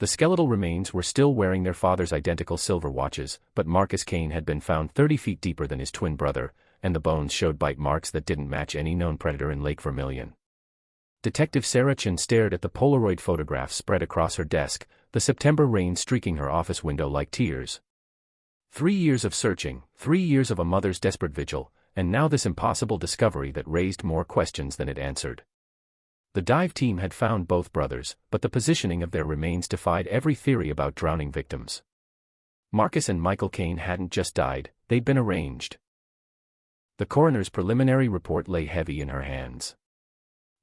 The skeletal remains were still wearing their father's identical silver watches, but Marcus Kane had been found 30 feet deeper than his twin brother, and the bones showed bite marks that didn't match any known predator in Lake Vermillion. Detective Sarah Chin stared at the Polaroid photographs spread across her desk, the September rain streaking her office window like tears. 3 years of searching, 3 years of a mother's desperate vigil, and now this impossible discovery that raised more questions than it answered. The dive team had found both brothers, but the positioning of their remains defied every theory about drowning victims. Marcus and Michael Kane hadn't just died, they'd been arranged. The coroner's preliminary report lay heavy in her hands.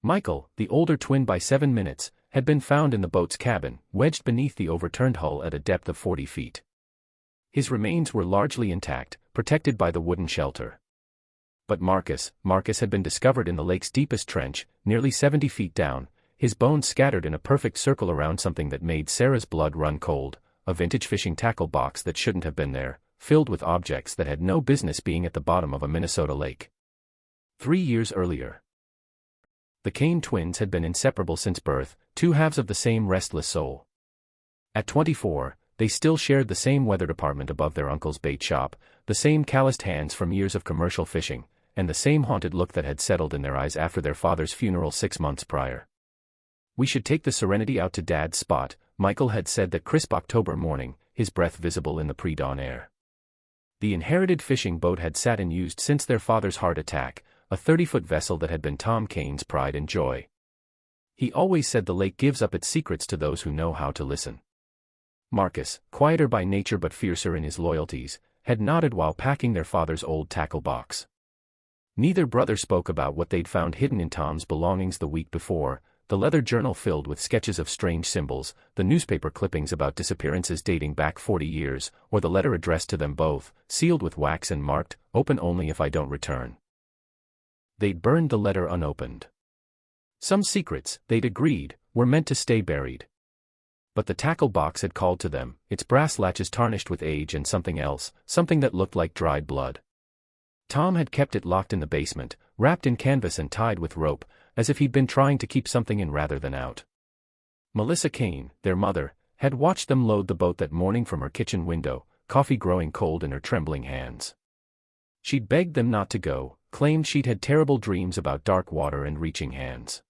Michael, the older twin by 7 minutes, had been found in the boat's cabin, wedged beneath the overturned hull at a depth of 40 feet. His remains were largely intact, protected by the wooden shelter. But Marcus had been discovered in the lake's deepest trench, nearly 70 feet down, his bones scattered in a perfect circle around something that made Sarah's blood run cold, a vintage fishing tackle box that shouldn't have been there, filled with objects that had no business being at the bottom of a Minnesota lake. 3 years earlier. The Kane twins had been inseparable since birth, two halves of the same restless soul. At 24, they still shared the same weather department above their uncle's bait shop, the same calloused hands from years of commercial fishing, and the same haunted look that had settled in their eyes after their father's funeral 6 months prior. "We should take the Serenity out to Dad's spot," Michael had said that crisp October morning, his breath visible in the pre-dawn air. The inherited fishing boat had sat unused since their father's heart attack, a 30-foot vessel that had been Tom Kane's pride and joy. He always said the lake gives up its secrets to those who know how to listen. Marcus, quieter by nature but fiercer in his loyalties, had nodded while packing their father's old tackle box. Neither brother spoke about what they'd found hidden in Tom's belongings the week before, the leather journal filled with sketches of strange symbols, the newspaper clippings about disappearances dating back 40 years, or the letter addressed to them both, sealed with wax and marked, "Open only if I don't return." They'd burned the letter unopened. Some secrets, they'd agreed, were meant to stay buried. But the tackle box had called to them, its brass latches tarnished with age and something else, something that looked like dried blood. Tom had kept it locked in the basement, wrapped in canvas and tied with rope, as if he'd been trying to keep something in rather than out. Melissa Kane, their mother, had watched them load the boat that morning from her kitchen window, coffee growing cold in her trembling hands. She'd begged them not to go, claimed she'd had terrible dreams about dark water and reaching hands.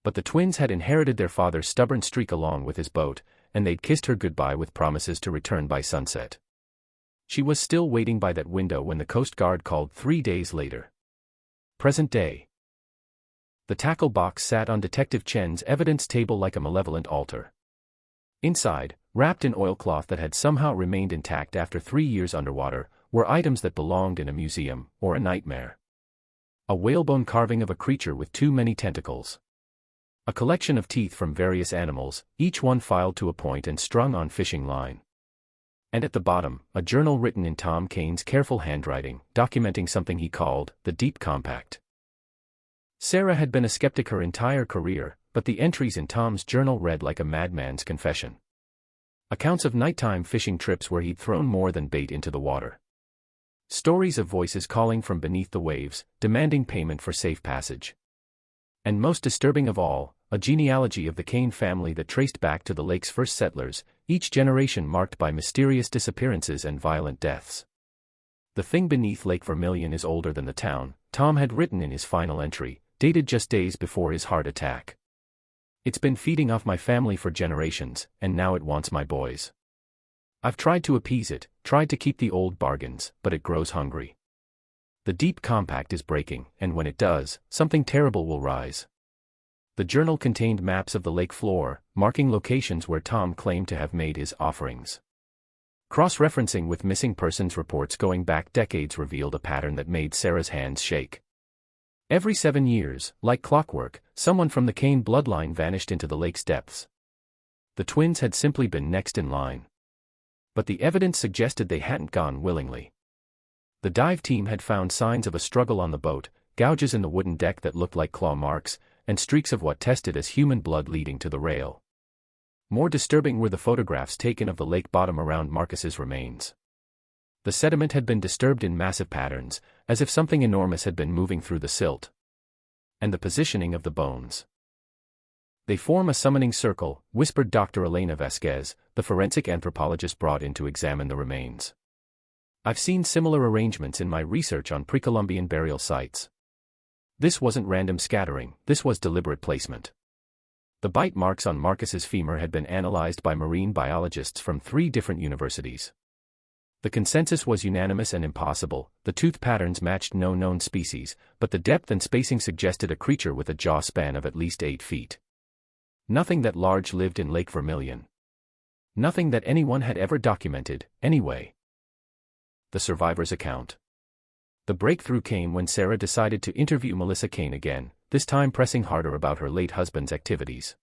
But the twins had inherited their father's stubborn streak along with his boat, and they'd kissed her goodbye with promises to return by sunset. She was still waiting by that window when the Coast Guard called 3 days later. Present day. The tackle box sat on Detective Chen's evidence table like a malevolent altar. Inside, wrapped in oilcloth that had somehow remained intact after 3 years underwater, were items that belonged in a museum, or a nightmare. A whalebone carving of a creature with too many tentacles. A collection of teeth from various animals, each one filed to a point and strung on fishing line. And at the bottom, a journal written in Tom Kane's careful handwriting, documenting something he called the Deep Compact. Sarah had been a skeptic her entire career, but the entries in Tom's journal read like a madman's confession. Accounts of nighttime fishing trips where he'd thrown more than bait into the water. Stories of voices calling from beneath the waves, demanding payment for safe passage. And most disturbing of all, a genealogy of the Kane family that traced back to the lake's first settlers, each generation marked by mysterious disappearances and violent deaths. "The thing beneath Lake Vermillion is older than the town," Tom had written in his final entry, dated just days before his heart attack. "It's been feeding off my family for generations, and now it wants my boys. I've tried to appease it, tried to keep the old bargains, but it grows hungry. The Deep Compact is breaking, and when it does, something terrible will rise." The journal contained maps of the lake floor, marking locations where Tom claimed to have made his offerings. Cross-referencing with missing persons reports going back decades revealed a pattern that made Sarah's hands shake. Every 7 years, like clockwork, someone from the Kane bloodline vanished into the lake's depths. The twins had simply been next in line. But the evidence suggested they hadn't gone willingly. The dive team had found signs of a struggle on the boat, gouges in the wooden deck that looked like claw marks, and streaks of what tested as human blood leading to the rail. More disturbing were the photographs taken of the lake bottom around Marcus's remains. The sediment had been disturbed in massive patterns, as if something enormous had been moving through the silt. And the positioning of the bones. They form a summoning circle, whispered Dr. Elena Vasquez, the forensic anthropologist brought in to examine the remains. I've seen similar arrangements in my research on pre-Columbian burial sites. This wasn't random scattering, this was deliberate placement. The bite marks on Marcus's femur had been analyzed by marine biologists from 3 different universities. The consensus was unanimous and impossible. The tooth patterns matched no known species, but the depth and spacing suggested a creature with a jaw span of at least 8 feet. Nothing that large lived in Lake Vermillion. Nothing that anyone had ever documented, anyway. The survivor's account. The breakthrough came when Sarah decided to interview Melissa Kane again, this time pressing harder about her late husband's activities.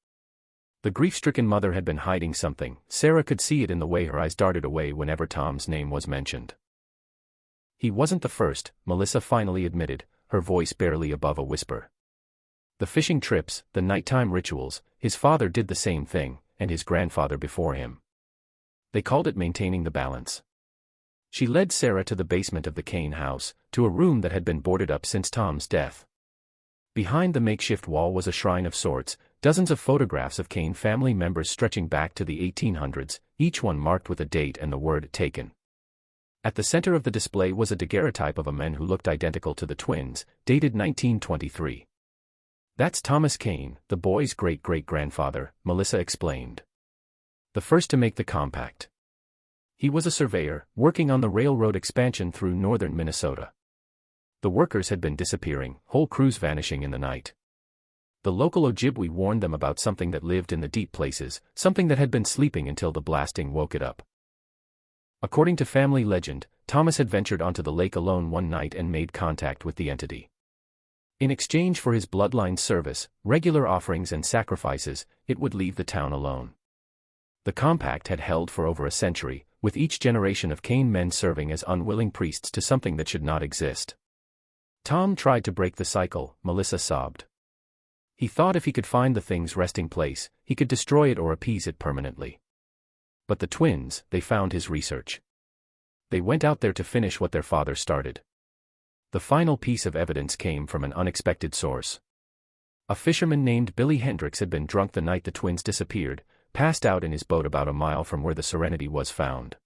The grief-stricken mother had been hiding something. Sarah could see it in the way her eyes darted away whenever Tom's name was mentioned. He wasn't the first, Melissa finally admitted, her voice barely above a whisper. The fishing trips, the nighttime rituals, his father did the same thing, and his grandfather before him. They called it maintaining the balance. She led Sarah to the basement of the Kane house, to a room that had been boarded up since Tom's death. Behind the makeshift wall was a shrine of sorts, dozens of photographs of Kane family members stretching back to the 1800s, each one marked with a date and the word taken. At the center of the display was a daguerreotype of a man who looked identical to the twins, dated 1923. That's Thomas Kane, the boy's great-great-grandfather, Melissa explained. The first to make the compact. He was a surveyor, working on the railroad expansion through northern Minnesota. The workers had been disappearing, whole crews vanishing in the night. The local Ojibwe warned them about something that lived in the deep places, something that had been sleeping until the blasting woke it up. According to family legend, Thomas had ventured onto the lake alone one night and made contact with the entity. In exchange for his bloodline's service, regular offerings and sacrifices, it would leave the town alone. The compact had held for over a century, with each generation of Kane men serving as unwilling priests to something that should not exist. Tom tried to break the cycle, Melissa sobbed. He thought if he could find the thing's resting place, he could destroy it or appease it permanently. But the twins, they found his research. They went out there to finish what their father started. The final piece of evidence came from an unexpected source. A fisherman named Billy Hendricks had been drunk the night the twins disappeared, passed out in his boat about a mile from where the Serenity was found.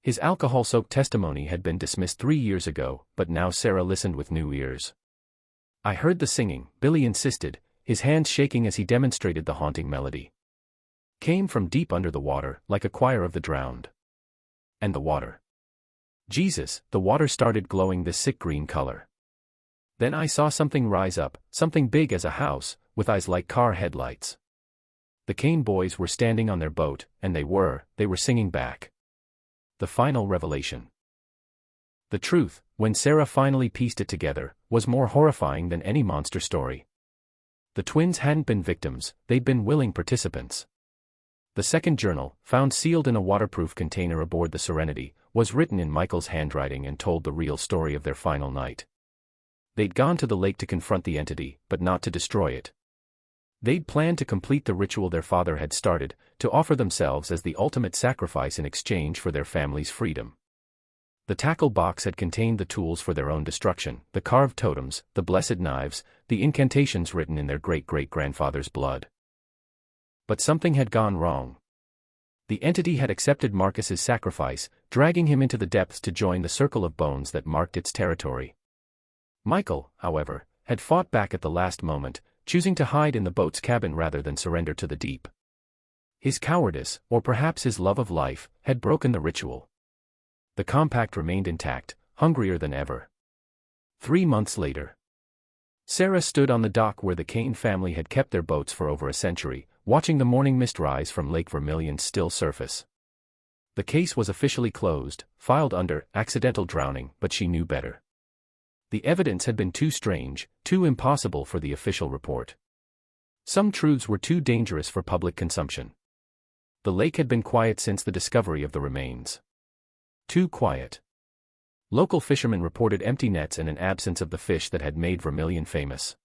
His alcohol-soaked testimony had been dismissed 3 years ago, but now Sarah listened with new ears. I heard the singing, Billy insisted, his hands shaking as he demonstrated the haunting melody. Came from deep under the water, like a choir of the drowned. And the water. Jesus, the water started glowing this sick green color. Then I saw something rise up, something big as a house, with eyes like car headlights. The Kane boys were standing on their boat, and they were singing back. The final revelation. The truth, when Sarah finally pieced it together, was more horrifying than any monster story. The twins hadn't been victims, they'd been willing participants. The second journal, found sealed in a waterproof container aboard the Serenity, was written in Michael's handwriting and told the real story of their final night. They'd gone to the lake to confront the entity, but not to destroy it. They'd planned to complete the ritual their father had started, to offer themselves as the ultimate sacrifice in exchange for their family's freedom. The tackle box had contained the tools for their own destruction, the carved totems, the blessed knives, the incantations written in their great-great-grandfather's blood. But something had gone wrong. The entity had accepted Marcus's sacrifice, dragging him into the depths to join the circle of bones that marked its territory. Michael, however, had fought back at the last moment, choosing to hide in the boat's cabin rather than surrender to the deep. His cowardice, or perhaps his love of life, had broken the ritual. The compact remained intact, hungrier than ever. 3 months later. Sarah stood on the dock where the Kane family had kept their boats for over a century, watching the morning mist rise from Lake Vermillion's still surface. The case was officially closed, filed under accidental drowning, but she knew better. The evidence had been too strange, too impossible for the official report. Some truths were too dangerous for public consumption. The lake had been quiet since the discovery of the remains. Too quiet. Local fishermen reported empty nets and an absence of the fish that had made Vermilion famous.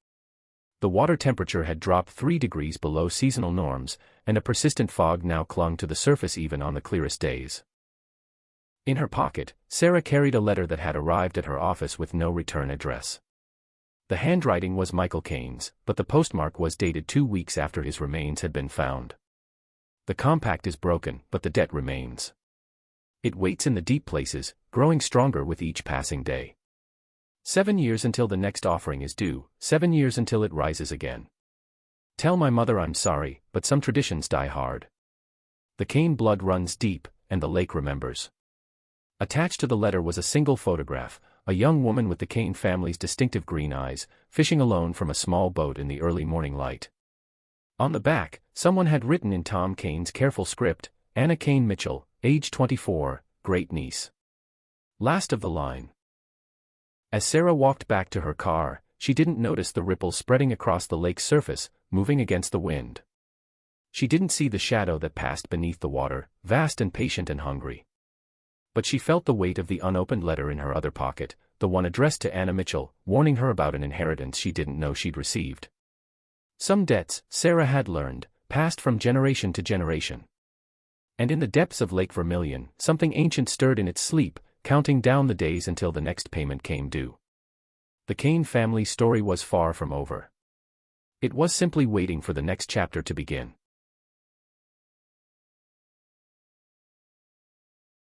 The water temperature had dropped 3 degrees below seasonal norms, and a persistent fog now clung to the surface even on the clearest days. In her pocket, Sarah carried a letter that had arrived at her office with no return address. The handwriting was Michael Kane's, but the postmark was dated 2 weeks after his remains had been found. The compact is broken, but the debt remains. It waits in the deep places, growing stronger with each passing day. 7 years until the next offering is due, 7 years until it rises again. Tell my mother I'm sorry, but some traditions die hard. The Kane blood runs deep, and the lake remembers. Attached to the letter was a single photograph, a young woman with the Kane family's distinctive green eyes, fishing alone from a small boat in the early morning light. On the back, someone had written in Tom Kane's careful script, Anna Kane Mitchell, age 24, great niece. Last of the line. As Sarah walked back to her car, she didn't notice the ripples spreading across the lake's surface, moving against the wind. She didn't see the shadow that passed beneath the water, vast and patient and hungry. But she felt the weight of the unopened letter in her other pocket, the one addressed to Anna Mitchell, warning her about an inheritance she didn't know she'd received. Some debts, Sarah had learned, passed from generation to generation. And in the depths of Lake Vermillion, something ancient stirred in its sleep, counting down the days until the next payment came due. The Kane family story was far from over. It was simply waiting for the next chapter to begin.